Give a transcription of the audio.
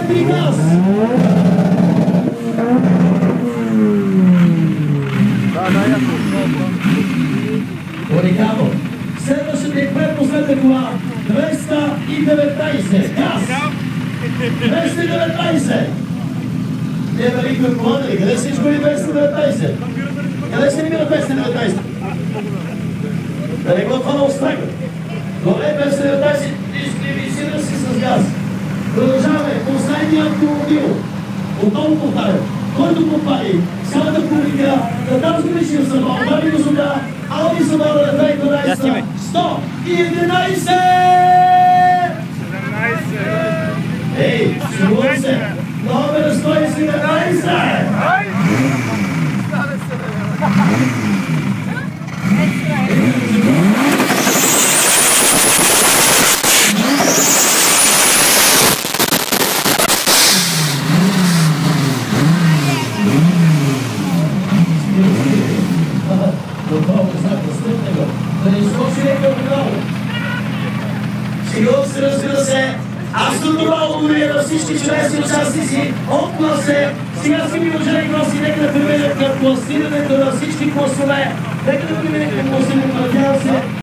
при нас. Оригано. Следващата и предпоследна кола. 219. Газ. 219. Не великой кола, нали? Къде се изгони 219? Къде се намира 219? Да не го хвана острака. Добре, 219 дискриминира си с газ. Продължаваме. Последният автомобил. Отново повтарям. Който попади цялата публика да там сгрешил за България до суда, Ауди Сабара на 2012, 111! Ей, сигурно се! Номер 117! Разбира се, абсолютно много благодаря на всички чудесни участници от класе. Сега си ми уважаеми гости, нека да преминем към класирането на всички класове. Нека да преминем към класирането, надявам се.